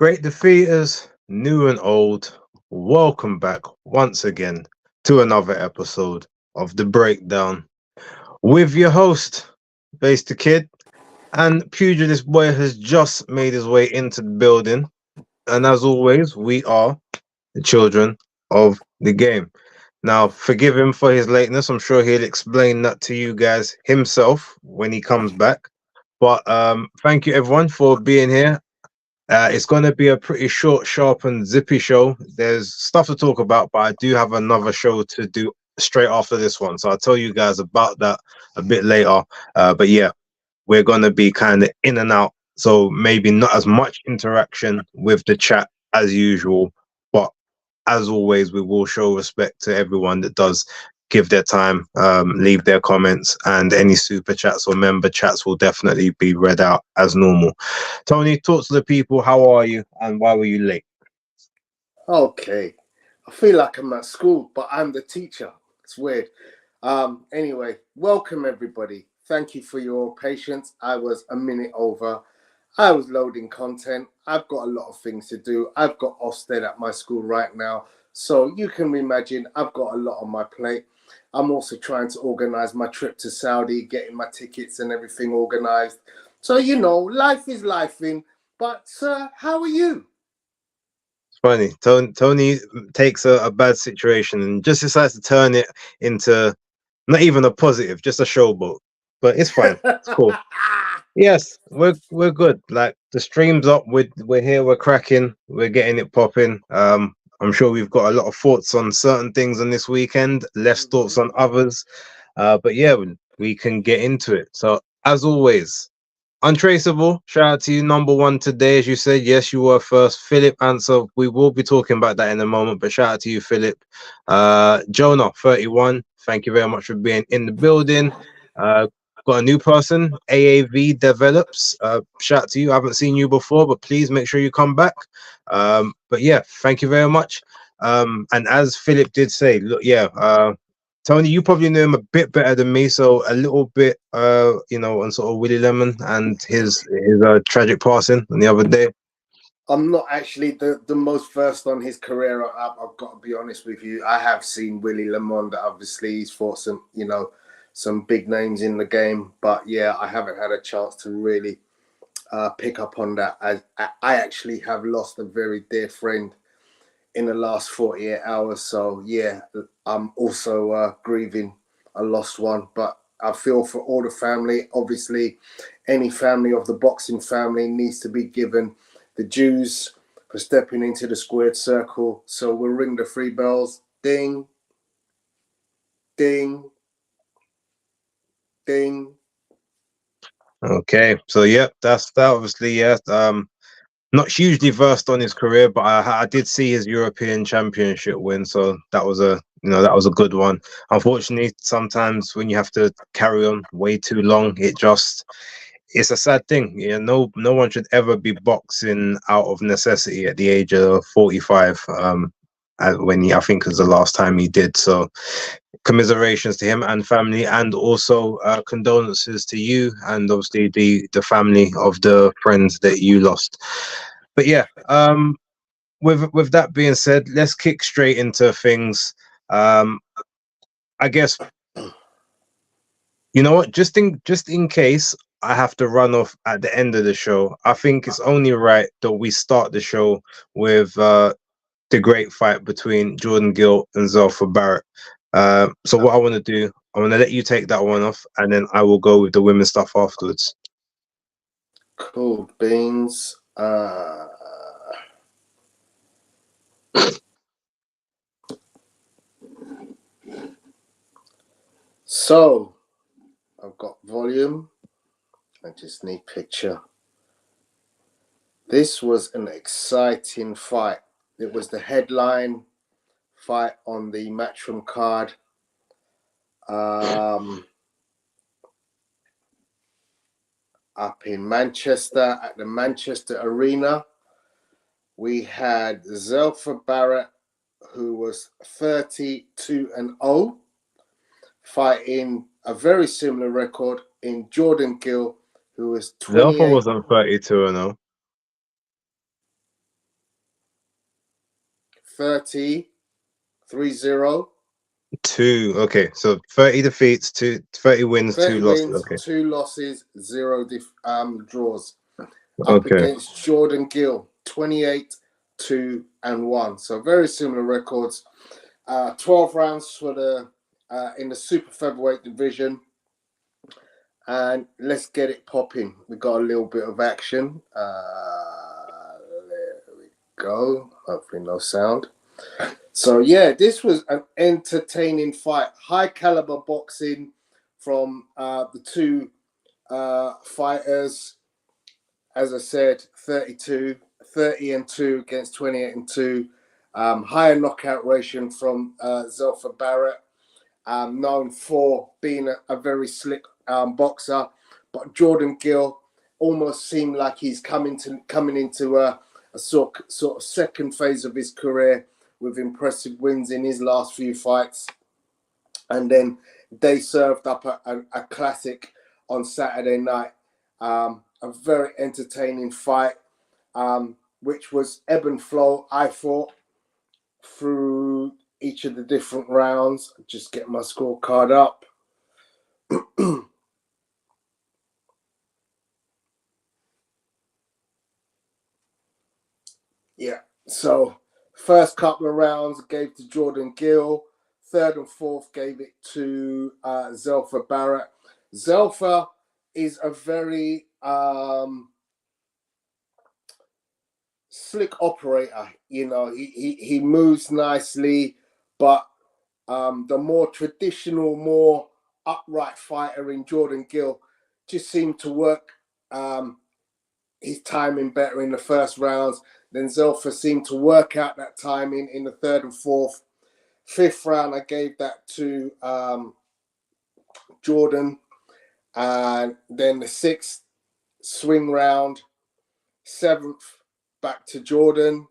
Great defeaters, new and old, welcome back once again to another episode of The Breakdown with your host, BaseDaKID, and Pugilist Boy has just made his way into the building. And as always, we are the children of the game. Now, forgive him for his lateness. I'm sure he'll explain that to you guys himself when he comes back. But thank you everyone for being here. It's going to be a pretty short, sharp, and zippy show. There's stuff to talk about, but I do have another show to do straight after this one. So I'll tell you guys about that a bit later. But yeah, we're going to be kind of in and out. So maybe not as much interaction with the chat as usual. But as always, we will show respect to everyone that does give their time, leave their comments, and any super chats or member chats will definitely be read out as normal. Tony, talk to the people. How are you and why were you late? Okay. I feel like I'm at school, but I'm the teacher. It's weird. Anyway, welcome everybody. Thank you for your patience. I was a minute over. I was loading content. I've got a lot of things to do. I've got Ofsted at my school right now. So you can imagine I've got a lot on my plate. I'm also trying to organize my trip to Saudi, getting my tickets and everything organized. So, life is lifing. But, sir, how are you? It's funny. Tony takes a bad situation and just decides to turn it into not even a positive, just a showboat. But it's fine. It's cool. Yes, we're good. Like the stream's up, we're here, we're cracking, we're getting it popping. I'm sure we've got a lot of thoughts on certain things on this weekend, less thoughts on others. But yeah, we can get into it. So as always, Untraceable, shout out to you, number one today. As you said, yes, you were first. Philip answer. We will be talking about that in a moment, but shout out to you, Philip. Jonah, 31. Thank you very much for being in the building. Got a new person, AAV Develops. Shout out to you. I haven't seen you before, but please make sure you come back. But yeah, thank you very much. And as Philip did say, look, yeah, Tony, you probably know him a bit better than me, so a little bit, on sort of Willie Lemon and his tragic passing on the other day. I'm not actually the most versed on his career. I've got to be honest with you. I have seen Willie Lemon. Obviously, he's fought some big names in the game, but yeah, I haven't had a chance to really pick up on that. I actually have lost a very dear friend in the last 48 hours. So yeah, I'm also grieving a lost one, but I feel for all the family. Obviously, any family of the boxing family needs to be given the dues for stepping into the squared circle. So we'll ring the 3 bells. Ding, ding, ding. Okay, so yeah, that's that. Obviously, yeah. Not hugely versed on his career, but I did see his European Championship win, so that was a good one. Unfortunately, sometimes when you have to carry on way too long, it's a sad thing. Yeah, no one should ever be boxing out of necessity at the age of 45. I think is the last time he did. So commiserations to him and family, and also condolences to you and obviously the family of the friends that you lost. But yeah, with that being said, let's kick straight into things. I guess you know what, just in case I have to run off at the end of the show, I think it's only right that we start the show with the great fight between Jordan Gill and Zelfa Barrett. So what I want to do, I want to let you take that one off, and then I will go with the women's stuff afterwards. Cool beans. So I've got volume. I just need picture. This was an exciting fight. It was the headline fight on the Matchroom card. Up in Manchester at the Manchester Arena. We had Zelfa Barrett, who was 32-0, fighting a very similar record in Jordan Gill, who was 28. Zelfa wasn't 32-0. 30, 3-0. 2. Okay, so 30 defeats, 30 wins, 2 30 losses. wins, Okay. 2 losses, 0 draws. Up Okay. against Jordan Gill, 28, 2 and 1. So very similar records. 12 rounds for the in the super featherweight division. And let's get it popping. We got a little bit of action. There we go. Hopefully no sound. So yeah, this was an entertaining fight. High caliber boxing from the two fighters. As I said, 30 and 2 against 28 and 2. Higher knockout ratio from Zelfa Barrett, known for being a very slick boxer. But Jordan Gill almost seemed like he's coming into a sort of second phase of his career with impressive wins in his last few fights. And then they served up a classic on Saturday night. A very entertaining fight, which was ebb and flow, I thought, through each of the different rounds. Just get my scorecard up. Yeah, so first couple of rounds gave to Jordan Gill. Third and fourth gave it to Zelfa Barrett. Zelfa is a very slick operator. You know, he moves nicely, but the more traditional, more upright fighter in Jordan Gill just seemed to work his timing better in the first rounds. Then Zelfa seemed to work out that timing in the third and fourth. Fifth round, I gave that to Jordan. And then the sixth, swing round. Seventh, back to Jordan.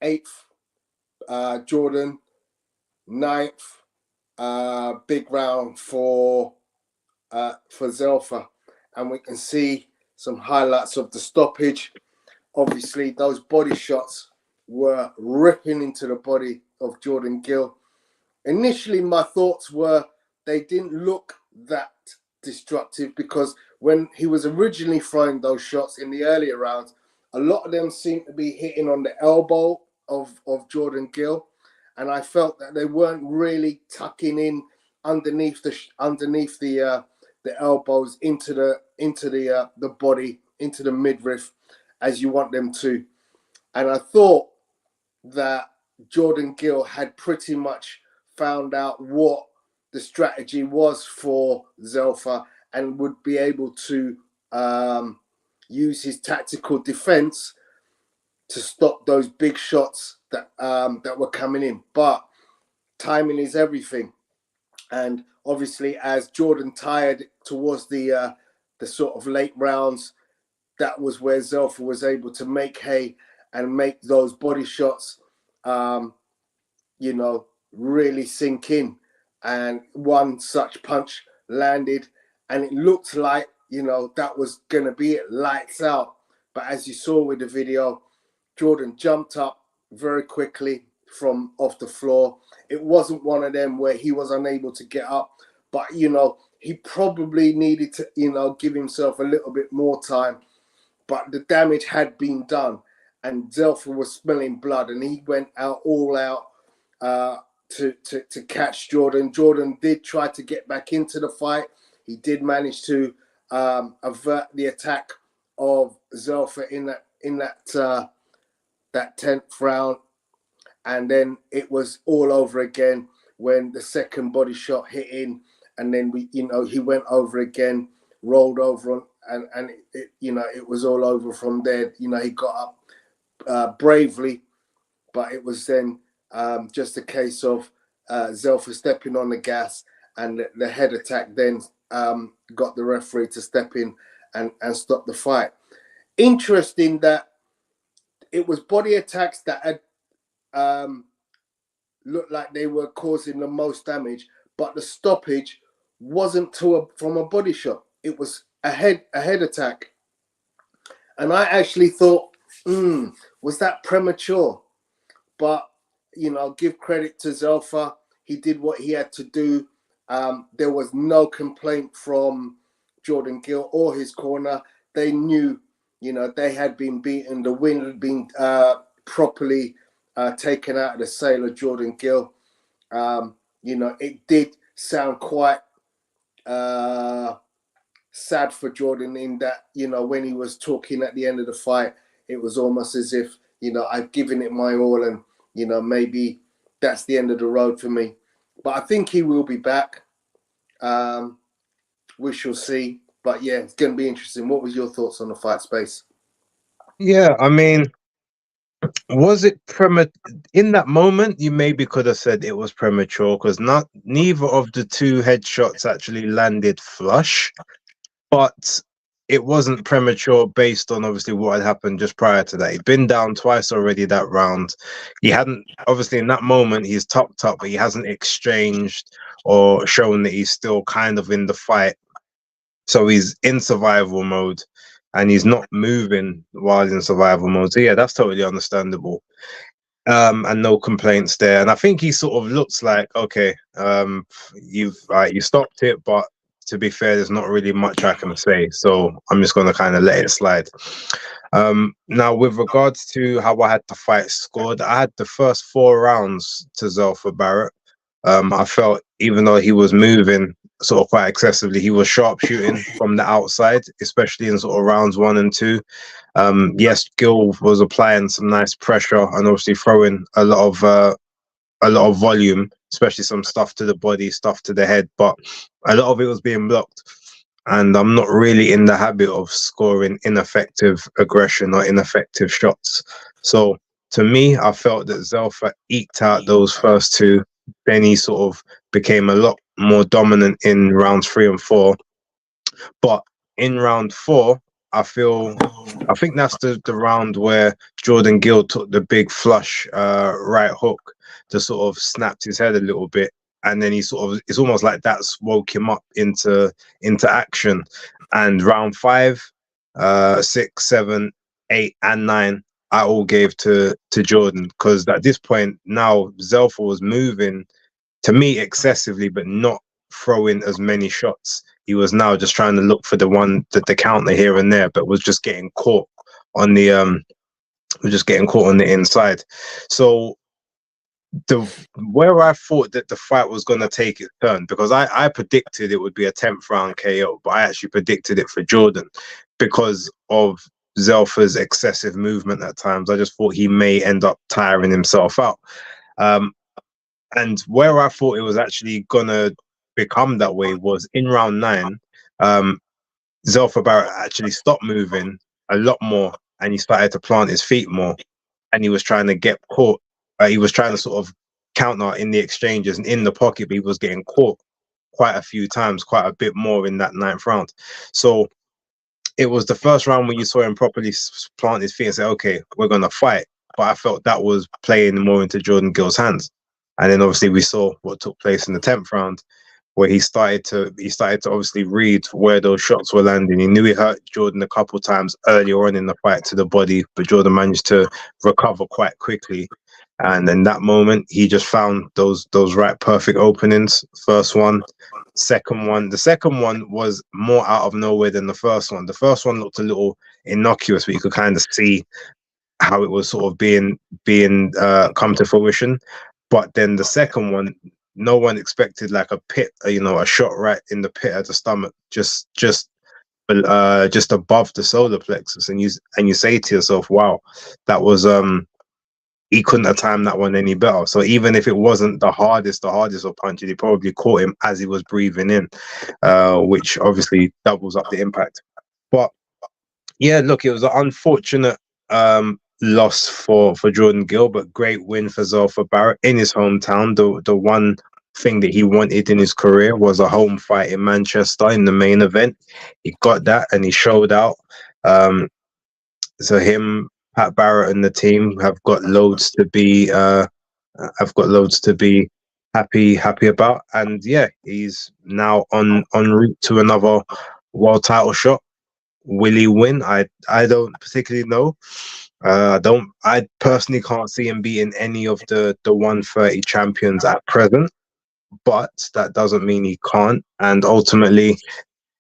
Eighth, Jordan. Ninth, big round for Zelfa. And we can see some highlights of the stoppage. Obviously, those body shots were ripping into the body of Jordan Gill. Initially, my thoughts were they didn't look that destructive because when he was originally throwing those shots in the earlier rounds, a lot of them seemed to be hitting on the elbow of Jordan Gill, and I felt that they weren't really tucking in underneath the elbows into the body, into the midriff, as you want them to. And I thought that Jordan Gill had pretty much found out what the strategy was for Zelfa and would be able to use his tactical defense to stop those big shots that were coming in. But timing is everything. And obviously, as Jordan tired towards the sort of late rounds, that was where Zelfa was able to make hay and make those body shots, really sink in. And one such punch landed, and it looked like, that was going to be it, lights out. But as you saw with the video, Jordan jumped up very quickly from off the floor. It wasn't one of them where he was unable to get up, but, he probably needed to, give himself a little bit more time. But the damage had been done, and Zelfa was smelling blood, and he went all out to catch Jordan. Jordan did try to get back into the fight. He did manage to avert the attack of Zelfa in that 10th round, and then it was all over again when the second body shot hit in, and then he went over again, rolled over, and it was all over from there. He got up bravely, but it was then just a case of Zelfa stepping on the gas, and the head attack then got the referee to step in and stop the fight. Interesting that it was body attacks that had looked like they were causing the most damage, but the stoppage wasn't from a body shot. It was a head attack. And I actually thought, was that premature? But give credit to Zelfa. He did what he had to do. There was no complaint from Jordan Gill or his corner. They knew, they had been beaten. The win had been properly taken out of the sail of Jordan Gill. It did sound quite sad for Jordan in that, when he was talking at the end of the fight, it was almost as if, I've given it my all and, maybe that's the end of the road for me. But I think he will be back. We shall see. But yeah, it's going to be interesting. What was your thoughts on the fight, Space? Yeah, I mean, was it in that moment? You maybe could have said it was premature because neither of the two headshots actually landed flush, but it wasn't premature based on obviously what had happened just prior to that. He'd been down twice already that round. He hadn't, obviously in that moment, he's topped up, but he hasn't exchanged or shown that he's still kind of in the fight. So he's in survival mode and he's not moving while he's in survival mode. So yeah, that's totally understandable. And no complaints there. And I think he sort of looks like, okay, you stopped it, but to be fair, there's not really much I can say. So I'm just going to kind of let it slide. Now, with regards to how I had the fight scored, I had the first 4 rounds to Zelfa Barrett. I felt even though he was moving sort of quite excessively, he was sharpshooting from the outside, especially in sort of rounds 1 and 2. Yes, Gill was applying some nice pressure and obviously throwing a lot of volume, especially some stuff to the body, stuff to the head, but a lot of it was being blocked. And I'm not really in the habit of scoring ineffective aggression or ineffective shots. So to me, I felt that Zelfa eked out those first 2. Then he sort of became a lot more dominant in rounds 3 and 4. But in round 4, I think that's the round where Jordan Gill took the big flush right hook to sort of snapped his head a little bit. And then it's almost like that's woke him up into action. And round 5, 6, 7, 8, and 9, I all gave to Jordan, because at this point now Zelfa was moving to me excessively, but not throwing as many shots. He was now just trying to look for the counter here and there, but was just getting caught on the inside. So where I thought that the fight was going to take its turn, because I predicted it would be a 10th round KO, but I actually predicted it for Jordan because of Zelfa's excessive movement at times. I just thought he may end up tiring himself out. And where I thought it was actually going to become that way was in round 9. Zelfa Barrett actually stopped moving a lot more and he started to plant his feet more, and he was trying to get caught. He was trying to sort of counter in the exchanges and in the pocket, but he was getting caught quite a few times, quite a bit more in that 9th round. So it was the first round when you saw him properly plant his feet and say, okay, we're going to fight. But I felt that was playing more into Jordan Gill's hands. And then obviously we saw what took place in the 10th round, where he started to obviously read where those shots were landing. He knew he hurt Jordan a couple times earlier on in the fight to the body, but Jordan managed to recover quite quickly. And in that moment, he just found those right perfect openings. First one, second one. The second one was more out of nowhere than the first one. The first one looked a little innocuous, but you could kind of see how it was sort of being come to fruition. But then the second one, no one expected like a shot right in the pit of the stomach, just above the solar plexus, and you say to yourself, wow, that was he couldn't have timed that one any better. So even if it wasn't the hardest of punches, he probably caught him as he was breathing in, which obviously doubles up the impact. But yeah, look, it was an unfortunate loss for Jordan Gill, but great win for Zelfa Barrett in his hometown. The one thing that he wanted in his career was a home fight in Manchester in the main event. He got that and he showed out. So him, Pat Barrett, and the team have got loads to be happy about. And yeah, he's now en route to another world title shot. Will he win? I don't particularly know. I personally can't see him beating any of the 130 champions at present, but that doesn't mean he can't. And ultimately,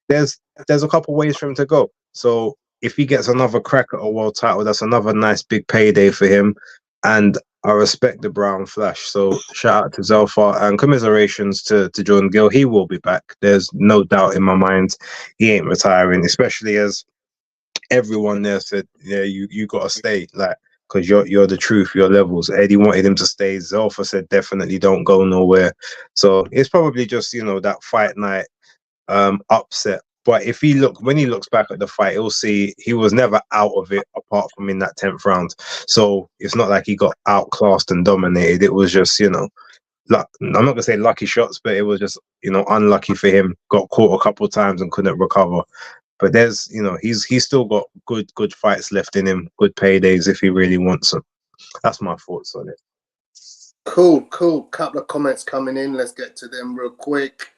there's a couple ways for him to go. So if he gets another crack at a world title, that's another nice big payday for him. And I respect the Brown Flash. So shout out to Zelfa and commiserations to Jordan Gill. He will be back. There's no doubt in my mind he ain't retiring, especially as everyone there said, yeah, you gotta stay, like, because you're the truth, your levels. Eddie wanted him to stay. Zelfa said definitely don't go nowhere. So it's probably just, that fight night upset. But when he looks back at the fight, he'll see he was never out of it apart from in that 10th round. So it's not like he got outclassed and dominated. It was just, luck. I'm not gonna say lucky shots, but it was just, unlucky for him. Got caught a couple of times and couldn't recover. But there's, he's still got good fights left in him, good paydays if he really wants them. That's my thoughts on it. Cool. Couple of comments coming in. Let's get to them real quick.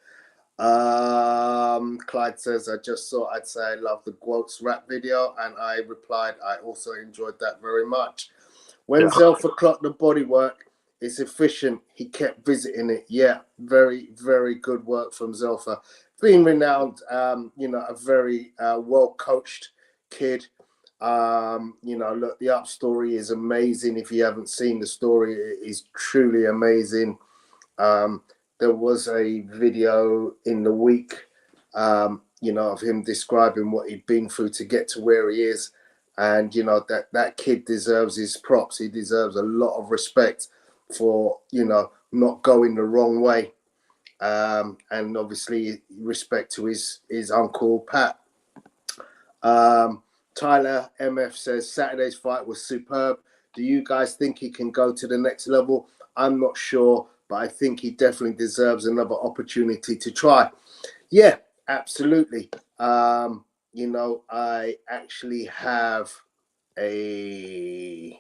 Clyde says, I just thought I'd say I love the Guots rap video, and I replied, I also enjoyed that very much. When Zelfa clocked the bodywork, it's efficient. He kept visiting it. Yeah, very, very good work from Zelfa. Being renowned, a very well-coached kid. Look, the Up story is amazing. If you haven't seen the story, it is truly amazing. There was a video in the week, of him describing what he'd been through to get to where he is. And, that kid deserves his props. He deserves a lot of respect for, not going the wrong way. And obviously respect to his uncle, Pat. Tyler MF says, Saturday's fight was superb. Do you guys think he can go to the next level? I'm not sure, but I think he definitely deserves another opportunity to try. Yeah, absolutely. I actually have a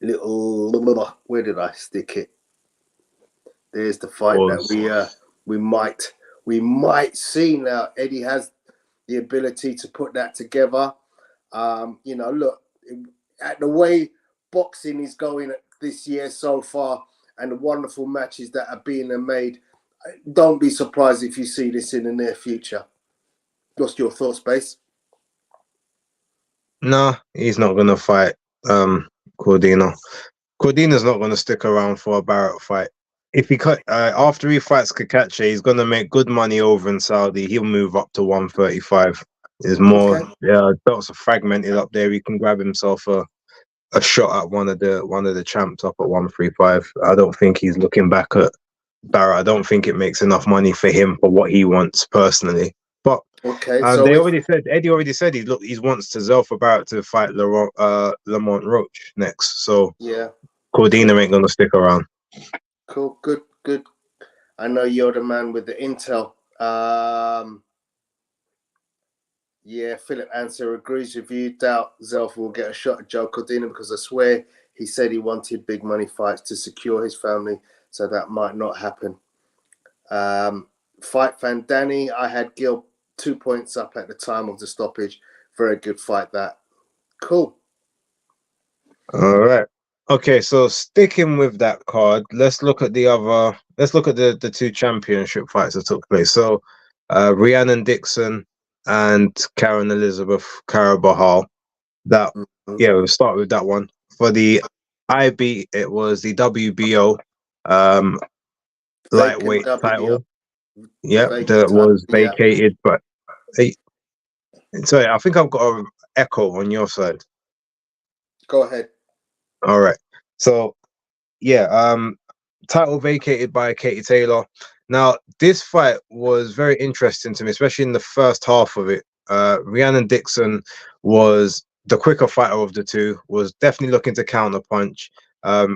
little, where did I stick it? There's the fight that we might see now. Eddie has the ability to put that together. Look, at the way boxing is going this year so far, and the wonderful matches that are being made, don't be surprised if you see this in the near future. What's your thoughts, Base? No, he's not gonna fight Cordino. Cordino's not gonna stick around for a Barrett fight. If he after he fights Kakache, he's gonna make good money over in Saudi. He'll move up to 135. There's more, belts are fragmented up there. He can grab himself a shot at one of the champs up at 135. I don't think he's looking back at Barrett. I don't think it makes enough money for him for what he wants personally. But Eddie already said he wants to Zelfa Barrett to fight Lamont Roach next. So yeah, Cordina ain't gonna stick around. Cool, good. I know you're the man with the intel. Yeah, Philip Answer agrees with you. Doubt Zelfa will get a shot at Joe Cordina because I swear he said he wanted big money fights to secure his family, so that might not happen. Fight fan Danny, I had Gil 2 points up at the time of the stoppage. Very good fight that. Cool. All right. Okay, so sticking with that card, let's look at the two championship fights that took place. So Rhiannon Dixon and Karen Elizabeth Carabajal. We'll start with that one. For the IB, it was the WBO lightweight title. Yeah, that was vacated, but sorry, I think I've got an echo on your side. Go ahead. All right. So, title vacated by Katie Taylor. Now, this fight was very interesting to me, especially in the first half of it. Rhiannon Dixon was the quicker fighter of the two, was definitely looking to counterpunch.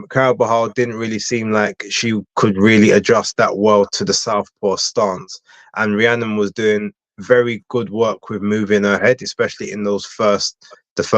Carabajal didn't really seem like she could really adjust that well to the southpaw stance. And Rhiannon was doing very good work with moving her head, especially in the first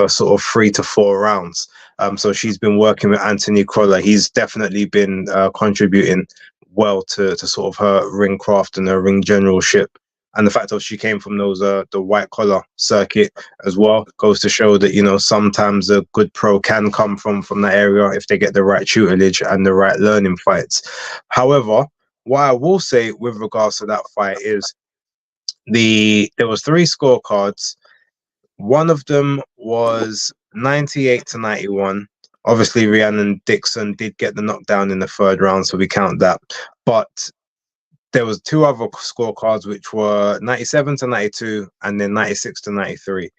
sort of 3 to 4 rounds. So she's been working with Anthony Crolla. He's definitely been contributing well to sort of her ring craft and her ring generalship. and the fact that she came from those the white collar circuit as well goes to show that, you know, sometimes a good pro can come from that area if they get the right tutelage and the right learning fights. However, what I will say with regards to that fight is there was 3 scorecards. One of them was 98 to 91. Obviously, Rhiannon Dixon did get the knockdown in the 3rd round, so we count that. But there was 2 other scorecards, which were 97 to 92 and then 96 to 93.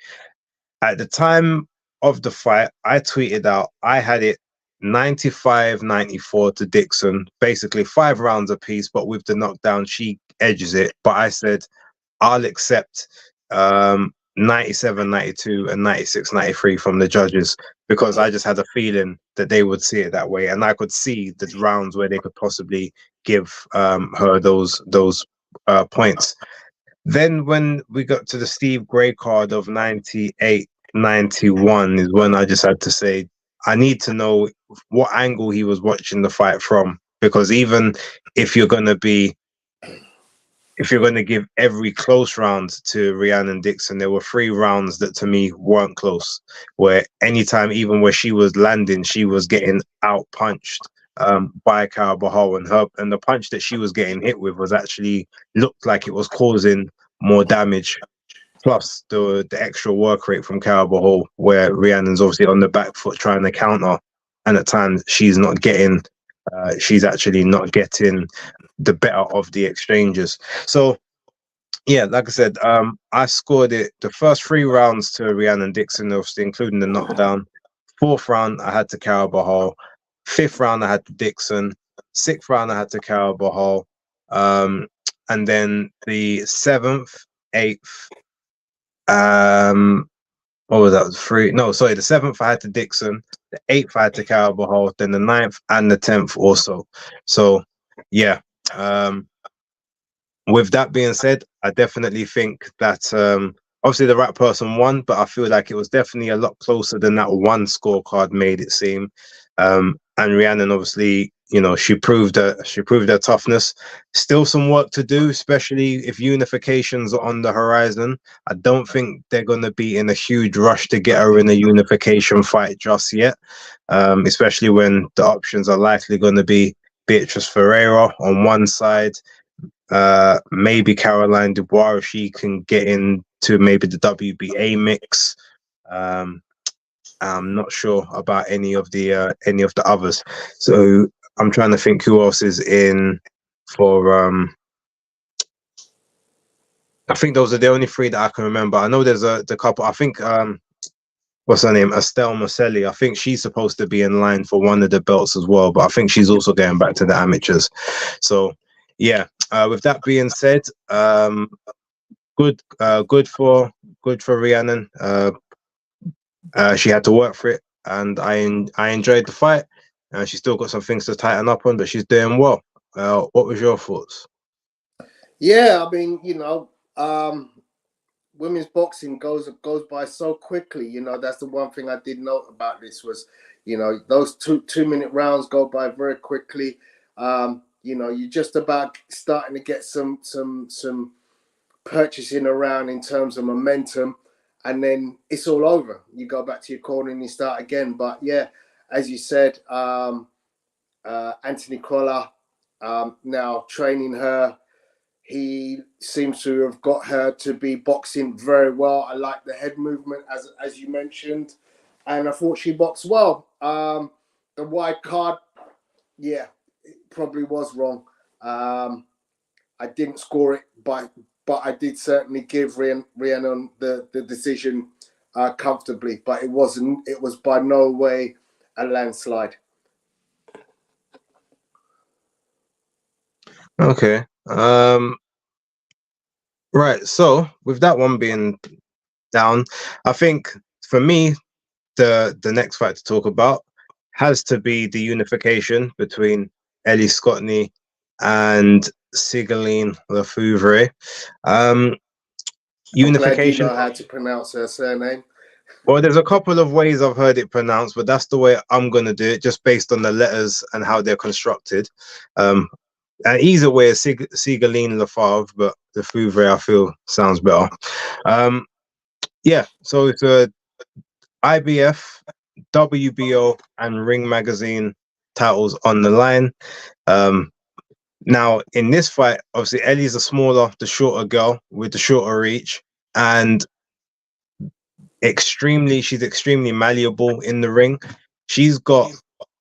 At the time of the fight, I tweeted out, I had it 95-94 to Dixon, basically 5 rounds apiece, but with the knockdown, she edges it. But I said, I'll accept 97-92 and 96-93 from the judges, because I just had a feeling that they would see it that way, and I could see the rounds where they could possibly give her those points. Then when we got to the Steve Gray card of 98-91 is when I just had to say, I need to know what angle he was watching the fight from, because even if you're going to give every close round to Rhiannon Dixon, there were 3 rounds that to me weren't close, where anytime, even where she was landing, she was getting out punched by Caraballo, and the punch that she was getting hit with was actually looked like it was causing more damage. Plus the extra work rate from Caraballo, where Rhiannon's obviously on the back foot trying to counter, and at times she's actually not getting the better of the exchanges. So yeah, like I said, I scored it the first 3 rounds to Rhiannon Dixon, obviously including the knockdown. 4th round I had to Caraballo. 5th round I had to Dixon. 6th round I had to Caraballo. And then the 7th, 8th, what was that? 3? No, sorry, the 7th I had to Dixon. The 8th I had to Caraballo. Then the 9th and the 10th also. So yeah. With that being said, I definitely think that obviously the right person won, but I feel like it was definitely a lot closer than that one scorecard made it seem. And Rhiannon, obviously, you know, she proved her toughness. Still some work to do, especially if unifications are on the horizon. I don't think they're going to be in a huge rush to get her in a unification fight just yet, especially when the options are likely going to be Beatrice Ferreira on one side, maybe Caroline Dubois if she can get into maybe the WBA mix. I'm not sure about any of the others. So I'm trying to think who else is in for. I think those are the only 3 that I can remember. I know there's the couple. I think what's her name? Estelle Marcelli. I think she's supposed to be in line for one of the belts as well, but I think she's also going back to the amateurs. So yeah. With that being said, good for Rhiannon. She had to work for it, and I enjoyed the fight. She's still got some things to tighten up on, but she's doing well. What was your thoughts? Yeah, I mean, you know, women's boxing goes by so quickly. You know, that's the one thing I did note about this was, you know, those 2-minute rounds go by very quickly. You know, you're just about starting to get some purchasing around in terms of momentum, and then it's all over. You go back to your corner and you start again. But yeah, as you said, Anthony Crolla now training her. He seems to have got her to be boxing very well. I like the head movement, as you mentioned, and I thought she boxed well. The wide card, yeah, it probably was wrong. I didn't score it, but I did certainly give Rhiannon the decision comfortably. But it wasn't. It was by no way a landslide. Okay. Right. So with that one being down, I think for me, the next fight to talk about has to be the unification between Ellie Scottney and Sigaline Lafouvre. Unification. I'm glad you know how to pronounce her surname. Well, there's a couple of ways I've heard it pronounced, but that's the way I'm going to do it, just based on the letters and how they're constructed. Either way, Sigaline Lafave, but the Fouvre I feel sounds better. Yeah, so it's a IBF, WBO, and Ring Magazine titles on the line. Now, in this fight, obviously, Ellie's the shorter girl with the shorter reach, and she's extremely malleable in the ring.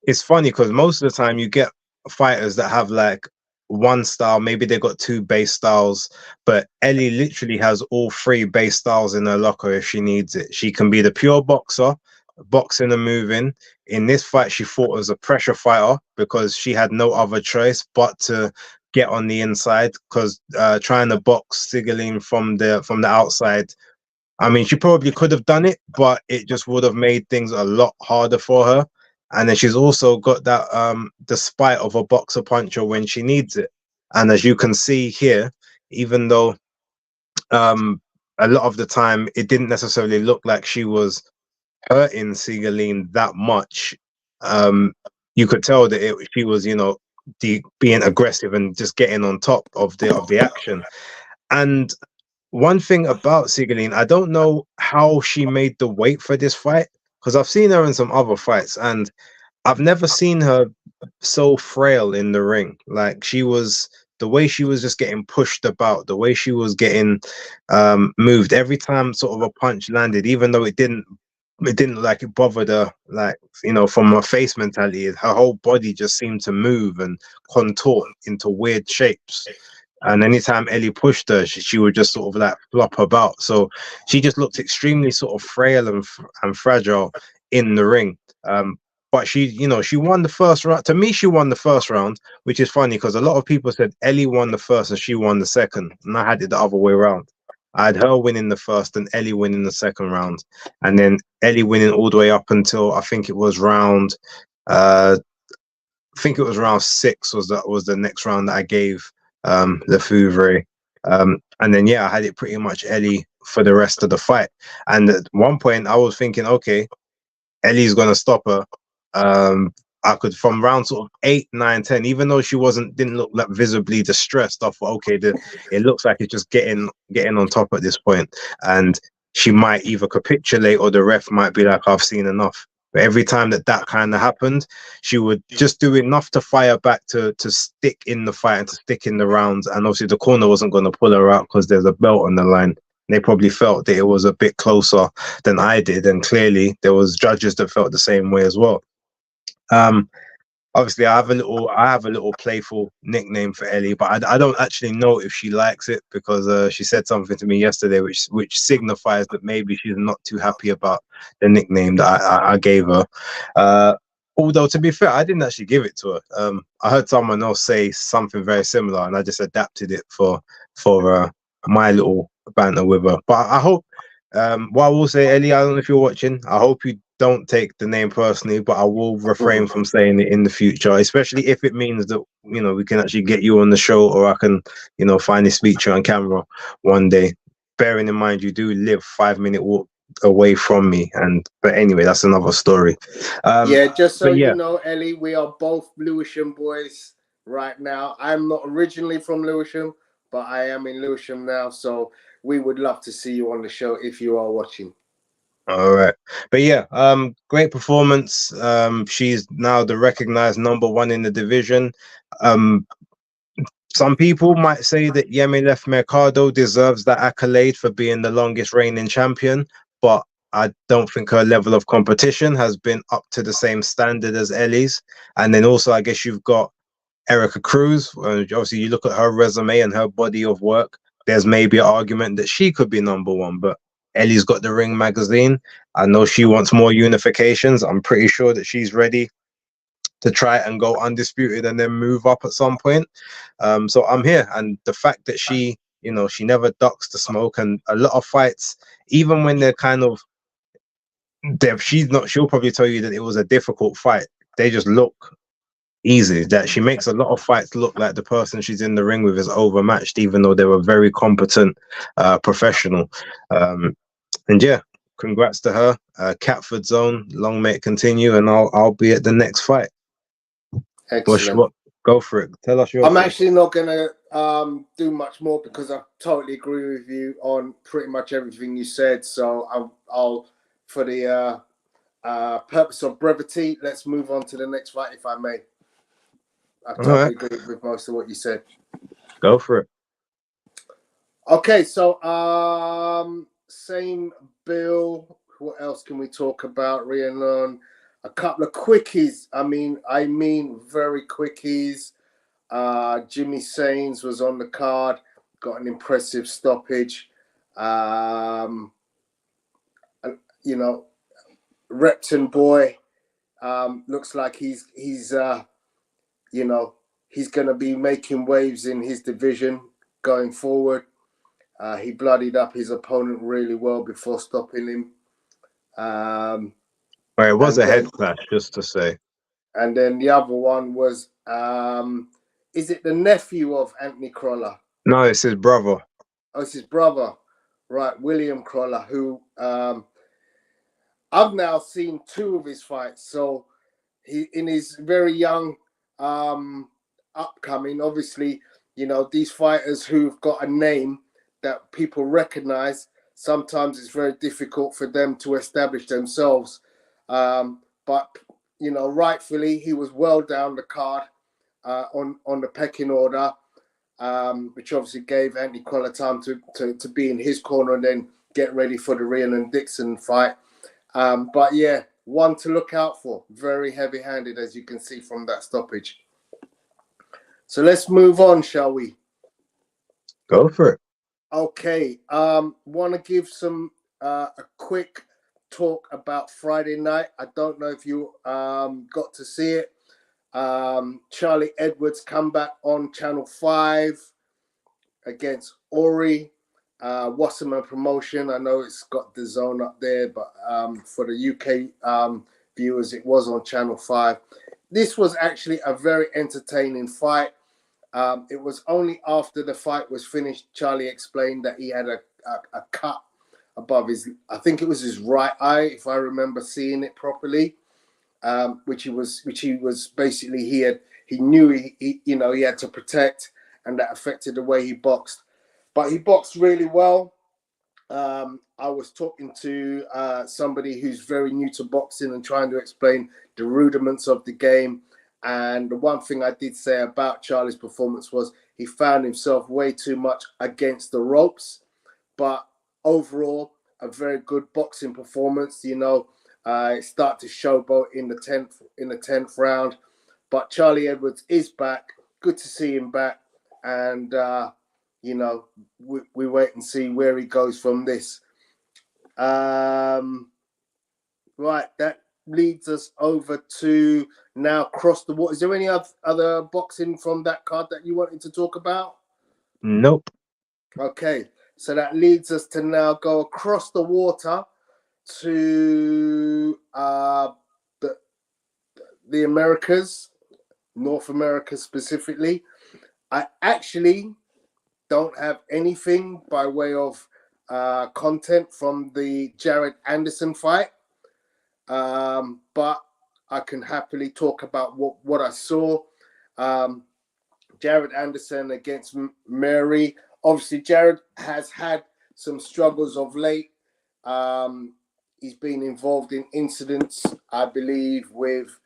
It's funny because most of the time you get fighters that have like one style, maybe they got two base styles, but Ellie literally has all three base styles in her locker if she needs it. She can be the pure boxer, boxing and moving. In this fight, she fought as a pressure fighter because she had no other choice but to get on the inside, because trying to box Sigaline from the outside, I mean, she probably could have done it, but it just would have made things a lot harder for her. And then she's also got that the spite of a boxer puncher when she needs it. And as you can see here, even though a lot of the time it didn't necessarily look like she was hurting Sigaline that much, you could tell that she was, being aggressive and just getting on top of the action. And one thing about Sigaline, I don't know how she made the weight for this fight, because I've seen her in some other fights and I've never seen her so frail in the ring. Like, the way she was just getting pushed about, the way she was getting moved every time sort of a punch landed, even though it didn't like it bothered her, like, from her face mentality, her whole body just seemed to move and contort into weird shapes. And anytime Ellie pushed her, she would just sort of like flop about. So she just looked extremely sort of frail and fragile in the ring. But she won the first round. To me, she won the first round, which is funny because a lot of people said Ellie won the first and she won the second. And I had it the other way around. I had her winning the first and Ellie winning the second round. And then Ellie winning all the way up until I think it was round 6 was the next round that I gave Lefevre. And then I had it pretty much Ellie for the rest of the fight. And at one point I was thinking, okay, Ellie's gonna stop her. I could, from round sort of 8, 9, 10, even though she didn't look like visibly distressed, I thought, okay, it looks like it's just getting on top at this point, and she might either capitulate or the ref might be like, I've seen enough. But every time that kind of happened, she would just do enough to fire back to stick in the fight and to stick in the rounds. And obviously the corner wasn't going to pull her out because there's a belt on the line. They probably felt that it was a bit closer than I did, and clearly there was judges that felt the same way as well. Obviously I have a little playful nickname for Ellie, but I don't actually know if she likes it, because she said something to me yesterday which signifies that maybe she's not too happy about the nickname that I gave her. Although, to be fair, I didn't actually give it to her. I heard someone else say something very similar, and I just adapted it for my little banter with her. But I hope, what I will say, Ellie, I don't know if you're watching, I hope you don't take the name personally, but I will refrain from saying it in the future, especially if it means that, we can actually get you on the show, or I can, finally speak to you on camera one day. Bearing in mind, you do live 5-minute walk away from me, but anyway, that's another story. Just so you know, Ellie, we are both Lewisham boys right now. I'm not originally from Lewisham, but I am in Lewisham now, so we would love to see you on the show if you are watching. All right, but great performance. She's now the recognized #1 in the division. Some people might say that Yemilef Mercado deserves that accolade for being the longest reigning champion, but I don't think her level of competition has been up to the same standard as Ellie's. And then also, I guess you've got Erica Cruz. Obviously, you look at her resume and her body of work, there's maybe an argument that she could be #1, but Ellie's got the Ring magazine. I know she wants more unifications. I'm pretty sure that she's ready to try and go undisputed and then move up at some point. So I'm here. And the fact that she never ducks the smoke, and a lot of fights, even when they're kind of, she'll probably tell you that it was a difficult fight. They just look easy. That she makes a lot of fights look like the person she's in the ring with is overmatched, even though they were very competent professional. And congrats to her. Catford Zone, long may it continue, and I'll be at the next fight. Excellent. Go for it. Tell us your I'm thoughts. actually not going to do much more because I totally agree with you on pretty much everything you said. So I'll for the purpose of brevity, let's move on to the next fight, if I may. I All totally right, agree with most of what you said. go for it. Okay, so same bill. What else can we talk about? Rhiannon, a couple of quickies. I mean very quickies. Jimmy Sains was on the card, got an impressive stoppage. You know, Repton boy looks like he's you know, he's going to be making waves in his division going forward. He bloodied up his opponent really well before stopping him. Well, it was And a head then, clash, just to say. and then the other one was, is it the nephew of Anthony Crolla? No, it's his brother. Oh, it's his brother, right? William Crolla, who I've now seen two of his fights. So he, in his very young upcoming, obviously, you know, these fighters who've got a name that people recognize, sometimes it's very difficult for them to establish themselves. But, you know, rightfully, he was well down the card on the pecking order, which obviously gave Anthony Crolla time to be in his corner and then get ready for the Rhiannon Dixon fight. But yeah, one to look out for. Very heavy-handed, as you can see from that stoppage. So let's move on, shall we? Go for it. Okay. Want to give some a quick talk about Friday night. I don't know if you got to see it. Charlie Edwards comeback on Channel 5 against Ori. Wasserman Promotion. I know it's got the zone up there, but for the UK viewers, it was on Channel 5. This was actually a very entertaining fight. It was only after the fight was finished, Charlie explained that he had a cut above his, I think it was his right eye, if I remember seeing it properly, which he was basically, he knew he you know, he had to protect, and that affected the way he boxed. But he boxed really well. I was talking to somebody who's very new to boxing and trying to explain the rudiments of the game. And the one thing I did say about Charlie's performance was he found himself way too much against the ropes. But overall, a very good boxing performance. You know, it started to showboat in the 10th round. But Charlie Edwards is back. Good to see him back. And you know, we wait and see where he goes from this. Right, that leads us over to now cross the water. Is there any other boxing from that card that you wanted to talk about? Nope. Okay, so that leads us to now go across the water to the Americas, North America specifically. I actually don't have anything by way of content from the Jared Anderson fight, but I can happily talk about what I saw. Jared Anderson against Mary. Obviously, Jared has had some struggles of late. He's been involved in incidents, I believe, with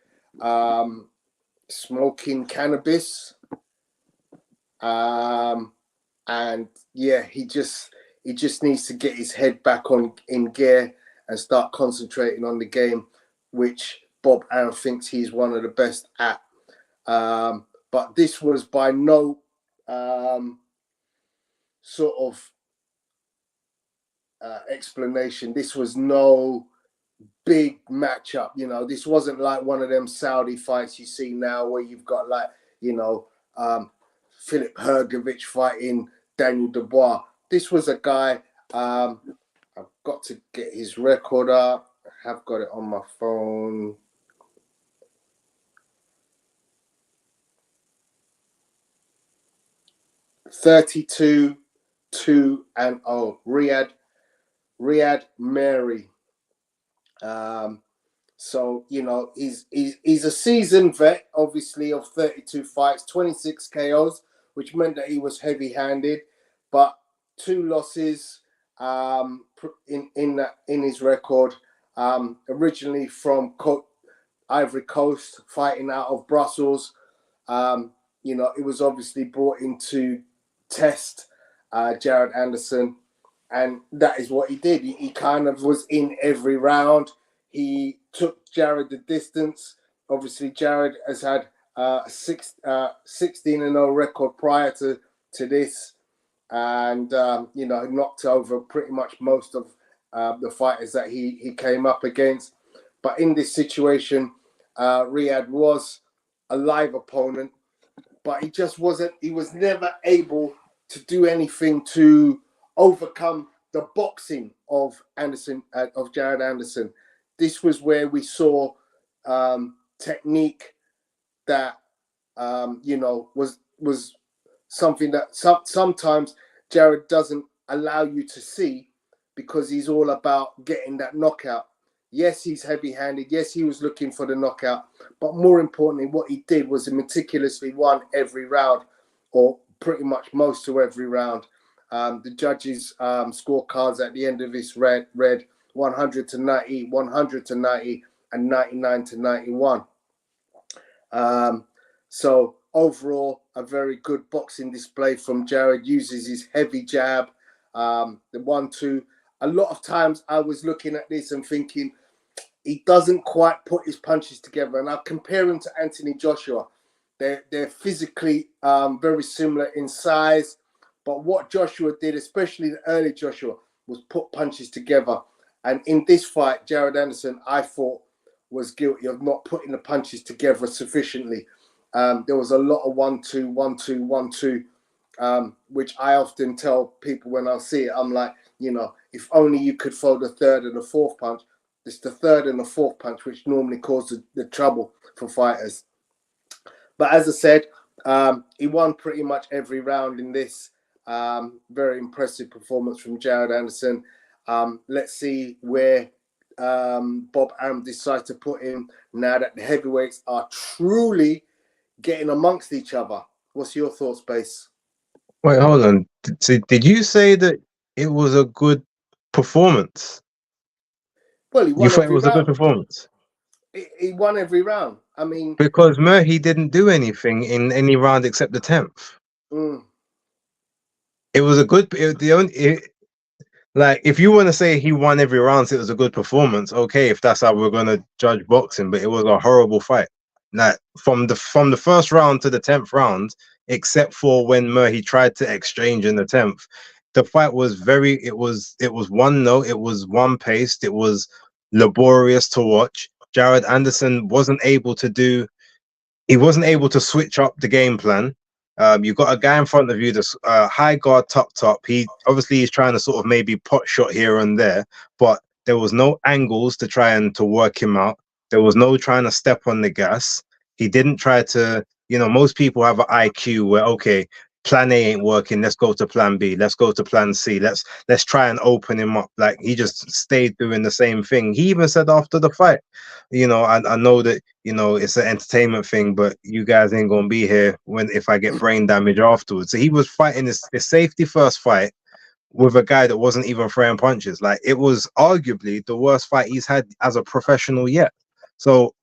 smoking cannabis. And yeah, he just needs to get his head back in gear and start concentrating on the game, which Bob Aaron thinks he's one of the best at. But this was by no sort of explanation. This was no big matchup. You know, this wasn't like one of them Saudi fights you see now where you've got like, you know, Philip Hergovich fighting Daniel Dubois. This was a guy, I've got to get his record up. I have got it on my phone. (32, 2-0. Riyad Mary. So, he's a seasoned vet, obviously, of 32 fights, 26 KOs, which meant that he was heavy-handed, but 2 losses in his record. Originally from Ivory Coast, fighting out of Brussels. It was obviously brought in to test Jared Anderson, and that is what he did. He kind of was in every round. He took Jared the distance. Obviously, Jared has had 16-0 record prior to this, and knocked over pretty much most of the fighters that he came up against. But in this situation, Riyadh was a live opponent, but he just wasn't. He was never able to do anything to overcome the boxing of Jared Anderson. This was where we saw technique that was something that sometimes Jared doesn't allow you to see, because he's all about getting that knockout. Yes, he's heavy-handed. Yes, he was looking for the knockout. But more importantly, what he did was he meticulously won every round, or pretty much most of every round. The judges' scorecards at the end of this read 100 to 90, 100 to 90, and 99 to 91. So overall, a very good boxing display from Jared. Uses his heavy jab, the 1-2. A lot of times I was looking at this and thinking, he doesn't quite put his punches together. And I'll compare him to Anthony Joshua. They're physically very similar in size. But what Joshua did, especially the early Joshua, was put punches together. And in this fight, Jared Anderson, I thought, was guilty of not putting the punches together sufficiently. There was a lot of 1-2, 1-2, 1-2, which I often tell people when I see it. I'm like, if only you could throw the third and the fourth punch. It's the third and the fourth punch which normally cause the trouble for fighters. But as I said, he won pretty much every round in this. Very impressive performance from Jared Anderson. Let's see where Bob Arum decides to put him now that the heavyweights are truly getting amongst each other. What's your thoughts, Base? Wait, hold on. Did you say that it was a good performance? Well, he won You thought it every was a good round. performance? He won every round. I mean, Because Murphy didn't do anything in any round except the 10th. It was a good. Like, if you want to say he won every round, so it was a good performance. Okay, if that's how we're gonna judge boxing, but it was a horrible fight. Like, from the first round to the 10th round, except for when Murphy tried to exchange in the 10th, the fight was very. It was one note. It was one paced. It was laborious to watch. Jared Anderson wasn't able to switch up the game plan. You've got a guy in front of you that's high guard, top. He obviously is trying to sort of maybe pot shot here and there, but there was no angles to try and to work him out. There was no trying to step on the gas. He didn't try to, most people have an IQ where, okay, plan A ain't working, let's go to plan B, let's go to plan C, let's try and open him up. Like, he just stayed doing the same thing. He even said after the fight, I know that it's an entertainment thing, but you guys ain't gonna be here if I get brain damage afterwards. So he was fighting his safety first fight with a guy that wasn't even throwing punches. Like, it was arguably the worst fight he's had as a professional yet. So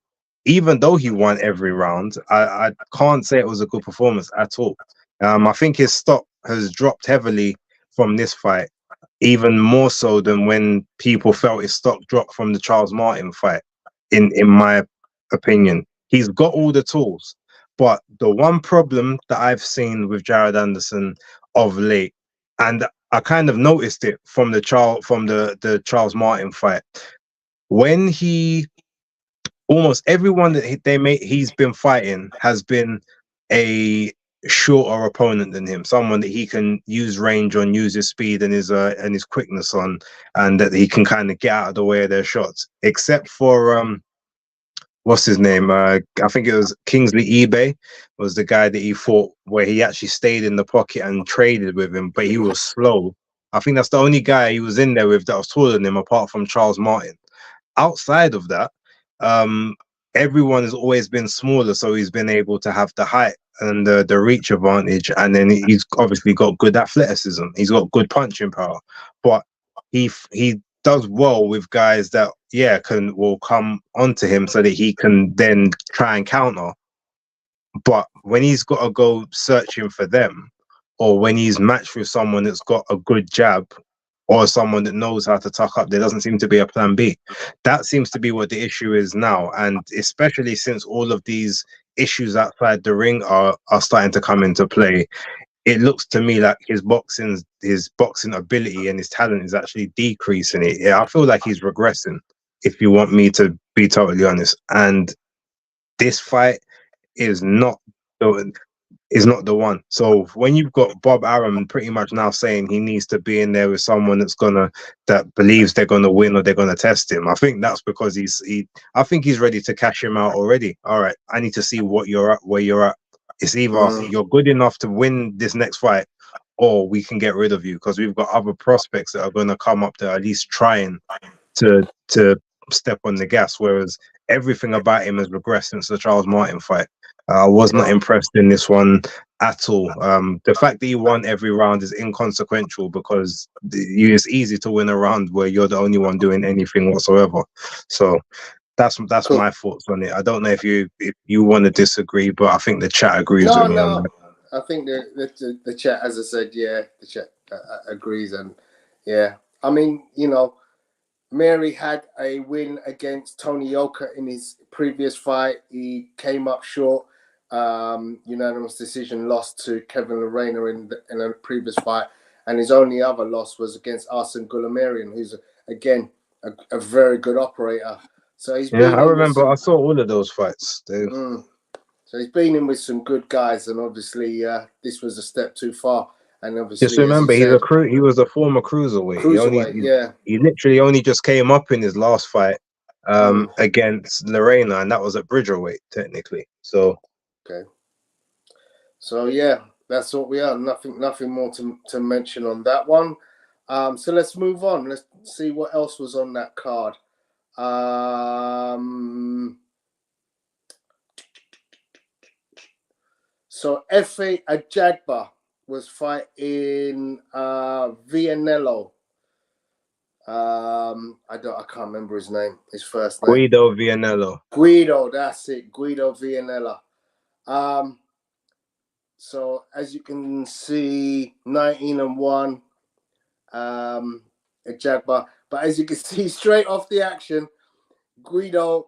even though he won every round, I can't say it was a good performance at all. I think his stock has dropped heavily from this fight, even more so than when people felt his stock dropped from the Charles Martin fight. In my opinion, he's got all the tools, but the one problem that I've seen with Jared Anderson of late, and I kind of noticed it from the Charles Martin fight, when he almost everyone that he's been fighting has been a shorter opponent than him, someone that he can use range on, use his speed and his quickness on, and that he can kind of get out of the way of their shots. Except for what's his name? I think it was Kingsley eBay was the guy that he fought, where he actually stayed in the pocket and traded with him, but he was slow. I think that's the only guy he was in there with that was taller than him, apart from Charles Martin. Outside of that, um, everyone has always been smaller, so he's been able to have the height and the reach advantage, and then he's obviously got good athleticism. He's got good punching power, but he does well with guys that will come onto him so that he can then try and counter. But when he's got to go searching for them, or when he's matched with someone that's got a good jab, or someone that knows how to tuck up, there doesn't seem to be a plan B. That seems to be what the issue is now. And especially since all of these issues outside the ring are starting to come into play, it looks to me like his boxing ability and his talent is actually decreasing. I feel like he's regressing, if you want me to be totally honest. And this fight is not the one. So when you've got Bob Arum pretty much now saying he needs to be in there with someone that believes they're gonna win or they're gonna test him, I think that's because I think he's ready to cash him out already. All right, I need to see where you're at. It's either you're good enough to win this next fight, or we can get rid of you, because we've got other prospects that are gonna come up there at least trying to step on the gas. Whereas everything about him has regressed since the Charles Martin fight. I was not impressed in this one at all. The fact that he won every round is inconsequential, because it's easy to win a round where you're the only one doing anything whatsoever. So that's Cool. my thoughts on it. I don't know if you want to disagree, but I think the chat agrees with me on that. I think the chat, as I said, the chat agrees, and I mean, Mary had a win against Tony Yoka in his previous fight. He came up short. Unanimous decision, lost to Kevin Lorena in a previous fight, and his only other loss was against Arsene Gulamarian, who's again a very good operator. So he's been. I remember. I saw all of those fights. So he's been in with some good guys, and obviously this was a step too far. And obviously, just remember, he was a former cruiserweight. He literally only just came up in his last fight against Lorena, and that was at Bridgerweight technically. So okay. So that's what we are. Nothing more to mention on that one. So let's move on. Let's see what else was on that card. So Efe Ajagba was fighting Vianello. I can't remember his name. His first name. Guido Vianello. Guido, that's it. Guido Vianella. So as you can see, 19-1. Ajagba. But as you can see, straight off the action, Guido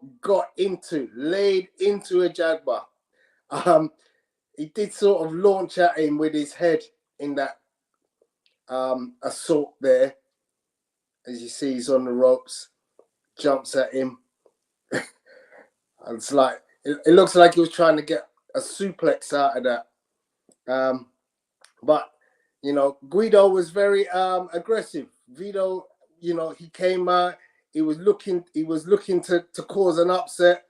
laid into Ajagba. He did sort of launch at him with his head in that assault there. As you see, he's on the ropes, jumps at him. And it's like, it looks like he was trying to get a suplex out of that. But, Guido was very aggressive. Vito, he came out, he was looking to cause an upset.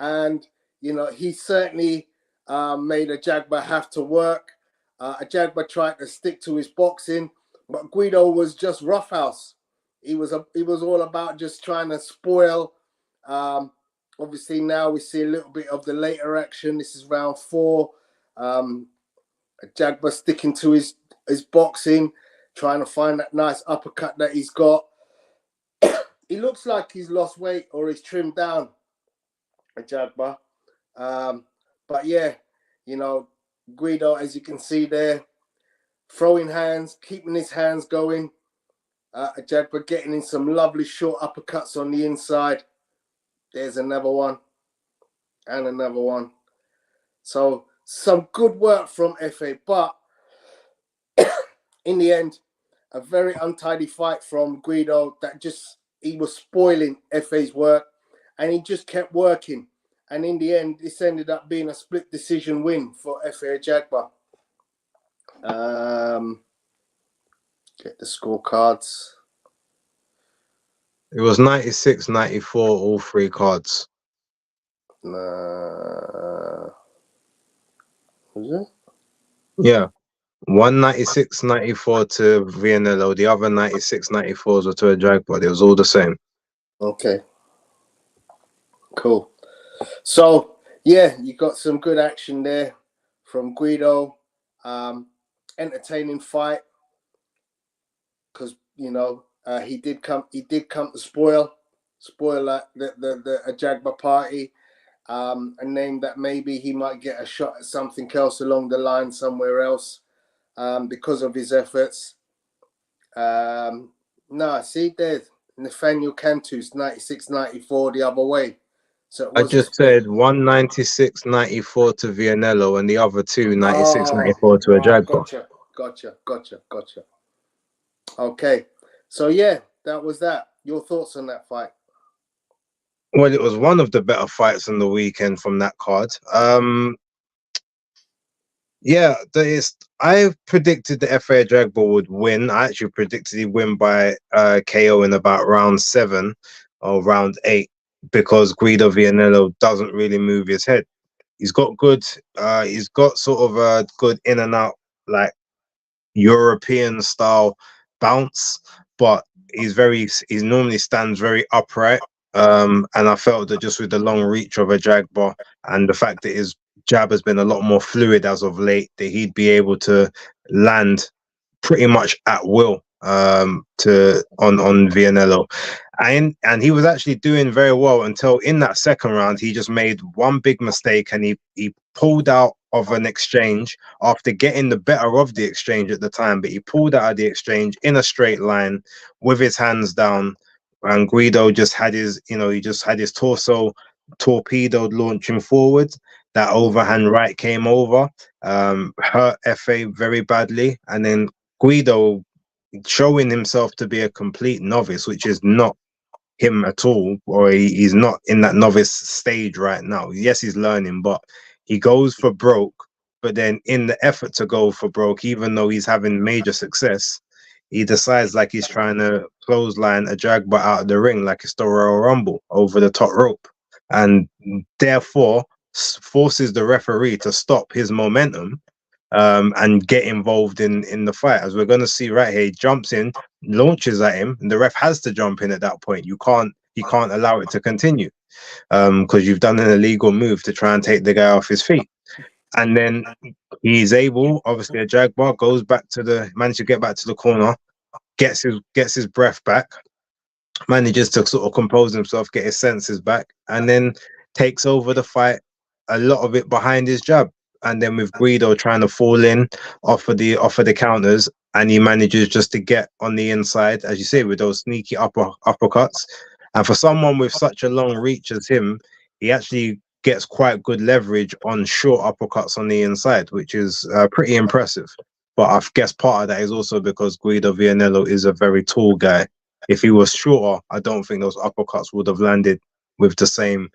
And, he certainly made Ajagba have to work. Ajagba tried to stick to his boxing, but Guido was just roughhouse. He was all about just trying to spoil. Obviously, now we see a little bit of the later action. This is round 4. Ajagba sticking to his boxing, trying to find that nice uppercut that he's got. He looks like he's lost weight or he's trimmed down, Ajagba. But Guido, as you can see there, throwing hands, keeping his hands going. Ajagba getting in some lovely short uppercuts on the inside. There's another one. And another one. So some good work from Efe, but in the end, a very untidy fight from Guido that he was spoiling Efe's work, and he just kept working. And in the end, this ended up being a split decision win for Efe Ajagba. Get the scorecards. It was 96-94, all 3 cards. Was it? Yeah. One 96-94 to Vianello, the other 96-94s were to Ajagba. It was all the same. Okay. Cool. So yeah, you got some good action there from Guido. Entertaining fight because he did come. He did come to spoil the a Jagba party. A name that maybe he might get a shot at something else along the line somewhere else because of his efforts. No, see there, Nathaniel Cantus 96-94 the other way. So it I was a just split. said 196.94 to Vianello and the other two Oh, 96.94 to a right, Jagba. gotcha. Okay, so yeah, that was that. Your thoughts on that fight? Well, it was one of the better fights on the weekend from that card. Yeah, I predicted the FA Dragba would win. I actually predicted he'd win by KO in about round 7 or round 8 because Guido Vianello doesn't really move his head. He's got good. He's got sort of a good in and out like European style bounce, but he normally stands very upright. And I felt that just with the long reach of a Jagba and the fact that his jab has been a lot more fluid as of late, that he'd be able to land pretty much at will to on Vianello. And he was actually doing very well until in that second round he just made one big mistake and he pulled out of an exchange after getting the better of the exchange at the time, but he pulled out of the exchange in a straight line with his hands down, and Guido just had he just had his torso torpedoed launching forward. That overhand right came over, hurt FA very badly, and then Guido showing himself to be a complete novice, which is not him at all, or he's not in that novice stage right now. Yes, he's learning, but he goes for broke. But then, in the effort to go for broke, even though he's having major success, he decides like he's trying to clothesline a Jagba out of the ring, like it's the Royal Rumble over the top rope, and therefore forces the referee to stop his momentum and get involved in the fight. As we're going to see right here, he jumps in, launches at him, and the ref has to jump in at that point. You can't allow it to continue because you've done an illegal move to try and take the guy off his feet. And then he's able, obviously, a Jagbar goes back to managed to get back to the corner, gets his breath back, manages to sort of compose himself, get his senses back, and then takes over the fight. A lot of it behind his jab, and then with Guido trying to fall in off of the counters, and he manages just to get on the inside, as you say, with those sneaky uppercuts. And for someone with such a long reach as him, he actually gets quite good leverage on short uppercuts on the inside, which is pretty impressive. But I guess part of that is also because Guido Vianello is a very tall guy. If he was shorter, I don't think those uppercuts would have landed with the same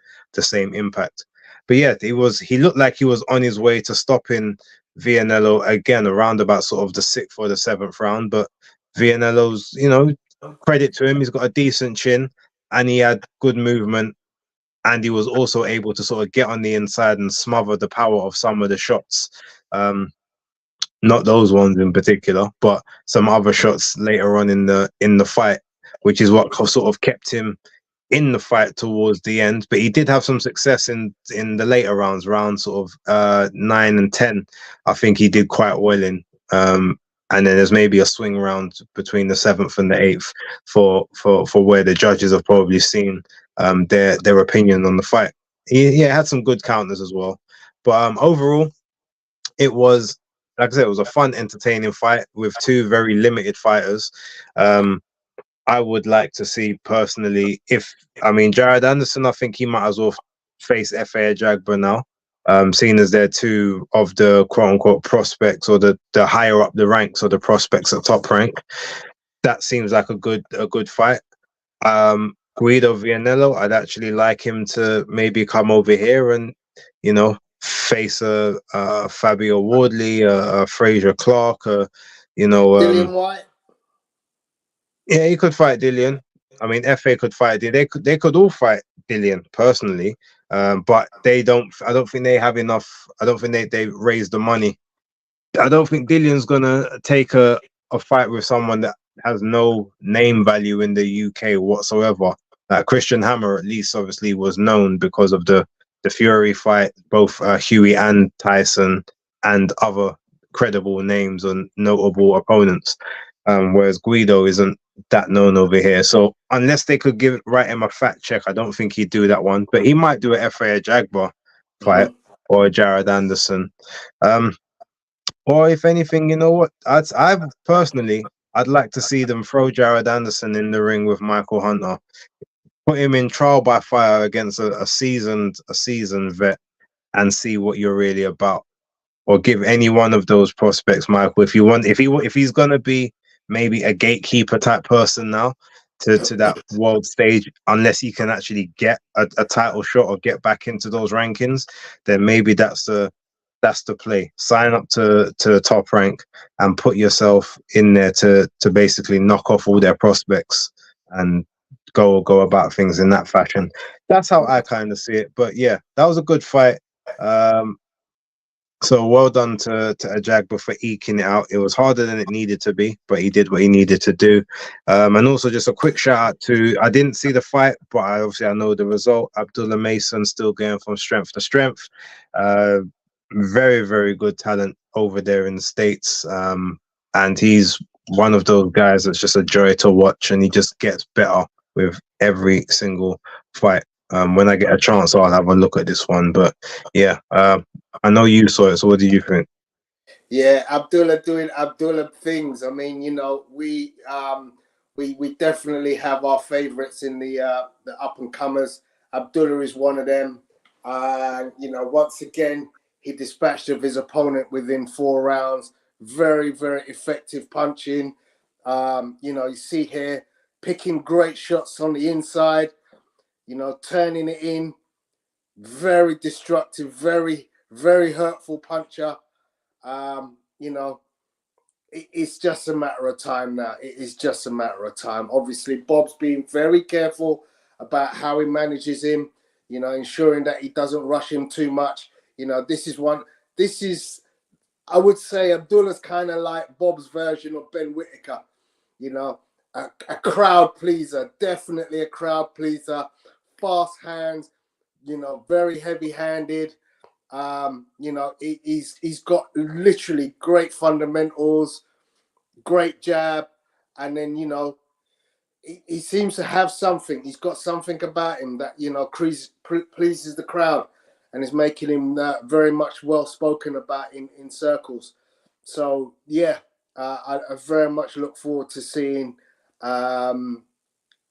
impact. But yeah, he looked like he was on his way to stopping Vianello again around about sort of the 6th or the 7th round. But Vianello's, credit to him, he's got a decent chin and he had good movement, and he was also able to sort of get on the inside and smother the power of some of the shots. Not those ones in particular, but some other shots later on in the fight, which is what sort of kept him in the fight towards the end. But he did have some success in the later rounds sort of 9 and 10. I think he did quite well in. And then there's maybe a swing round between the 7th and the 8th for where the judges have probably seen their opinion on the fight. He had some good counters as well. But overall, it was, like I said, it was a fun, entertaining fight with two very limited fighters. I would like to see personally Jared Anderson, I think he might as well face FA Jagba now, seeing as they're two of the quote unquote prospects or the higher up the ranks or the prospects at top rank. That seems like a good fight. Guido Vianello, I'd actually like him to maybe come over here and, face a Fabio Wardley, a Fraser Clark, Dillian White. Yeah, he could fight Dillian. I mean, FA could fight Dillian. They could all fight Dillian personally, but they don't. I don't think they have enough. I don't think they raise the money. I don't think Dillian's gonna take a fight with someone that has no name value in the UK whatsoever. Christian Hammer, at least, obviously was known because of the Fury fight, both Huey and Tyson, and other credible names and notable opponents. Whereas Guido isn't that known over here. So unless they could write him a fact check, I don't think he'd do that one. But he might do a FA Jagba fight or a Jared Anderson. Or if anything, you know what? I personally, I'd like to see them throw Jared Anderson in the ring with Michael Hunter, put him in trial by fire against a seasoned vet, and see what you're really about. Or give any one of those prospects, Michael, if you want, if he's gonna be maybe a gatekeeper type person now to that world stage, unless he can actually get a title shot or get back into those rankings, then maybe that's the play. Sign up to Top Rank and put yourself in there to basically knock off all their prospects and go about things in that fashion. That's how I kind of see it. But yeah, that was a good fight. So well done to Ajagba for eking it out. It was harder than it needed to be, but he did what he needed to do. And also just a quick shout out to, I didn't see the fight, but I know the result. Abdullah Mason still going from strength to strength. Very, very good talent over there in the States. And he's one of those guys that's just a joy to watch, and he just gets better with every single fight. When I get a chance, I'll have a look at this one. But yeah, I know you saw it, so what did you think? Yeah, Abdullah doing Abdullah things. I mean, we definitely have our favourites in the up and comers. Abdullah is one of them. Once again, he dispatched of his opponent within 4 rounds. Very, very effective punching. You see here, picking great shots on the inside, turning it in. Very destructive, very, very hurtful puncher. It's just a matter of time now. It is just a matter of time. Obviously, Bob's being very careful about how he manages him, ensuring that he doesn't rush him too much. I would say Abdullah's kind of like Bob's version of Ben Whittaker, a crowd pleaser, definitely a crowd pleaser, fast hands, very heavy-handed. He's got literally great fundamentals, great jab, and then he seems to have something. He's got something about him that pleases the crowd, and is making him very much well spoken about in circles. So yeah, I very much look forward to seeing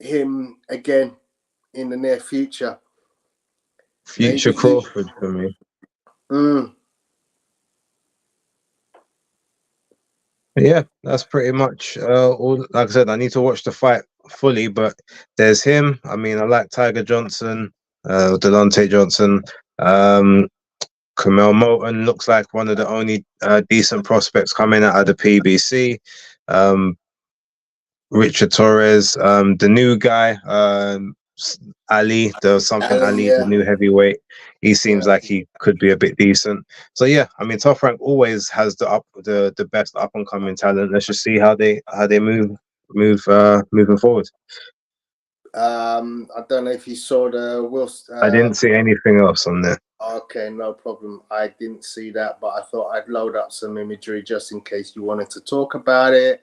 him again in the near future. Future Crawford for me. Yeah, that's pretty much all. Like I said, I need to watch the fight fully, but there's him. I mean, I like Tiger Johnson, Delonte Johnson. Kamel Moulton looks like one of the only decent prospects coming out of the PBC. Richard Torres, the new guy, Ali, the new heavyweight. He seems like he could be a bit decent. So yeah, I mean, Top Rank always has the best up and coming talent. Let's just see how they move moving forward. I don't know if you saw the Will. I didn't see anything else on there. Okay, no problem. I didn't see that, but I thought I'd load up some imagery just in case you wanted to talk about it.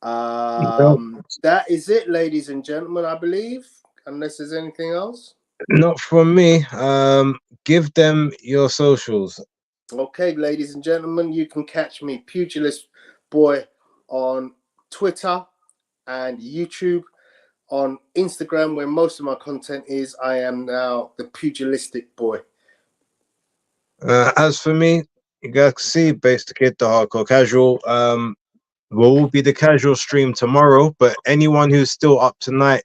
That is it, ladies and gentlemen, I believe. Unless there's anything else. Not from me. Give them your socials. Okay, ladies and gentlemen, you can catch me, Pugilistboy, on Twitter and YouTube. On Instagram, where most of my content is, I am now the Pugilistic Boy. As for me, you guys can see BaseDaKID, the hardcore casual. Will be the casual stream tomorrow, but anyone who's still up tonight,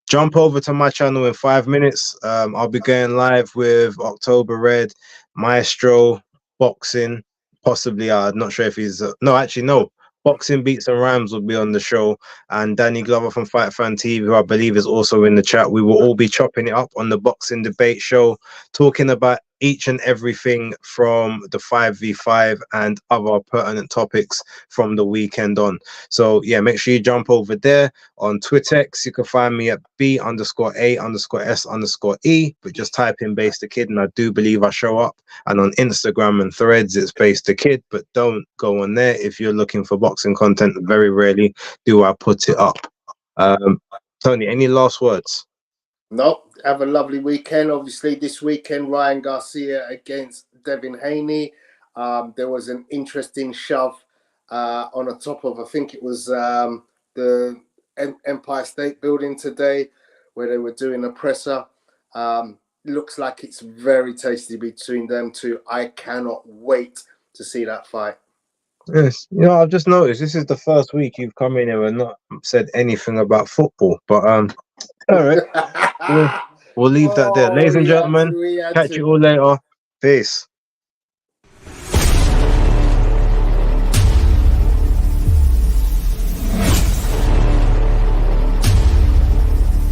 jump over to my channel in 5 minutes. I'll be going live with October Red, Maestro, boxing, possibly. I'm not sure if he's no. Boxing Beats and Rhymes will be on the show, and Danny Glover from Fight Fan TV, who I believe is also in the chat. We will all be chopping it up on the boxing debate show, talking about each and everything from the 5v5 and other pertinent topics from the weekend on. So yeah, make sure you jump over there on Twittex. You can find me at B_A_S_E, but just type in BaseDaKID and I do believe I show up. And on Instagram and Threads, it's BaseDaKID, but don't go on there if you're looking for boxing content. Very rarely do I put it up. Tony, any last words? No, have a lovely weekend. Obviously, this weekend, Ryan Garcia against Devin Haney. There was an interesting shove on the top of, I think it was the Empire State Building today, where they were doing a presser. Looks like it's very tasty between them two. I cannot wait to see that fight. Yes, I've just noticed this is the first week you've come in here and not said anything about football. But all right, we'll leave that there, ladies and gentlemen. Catch you all later. Peace.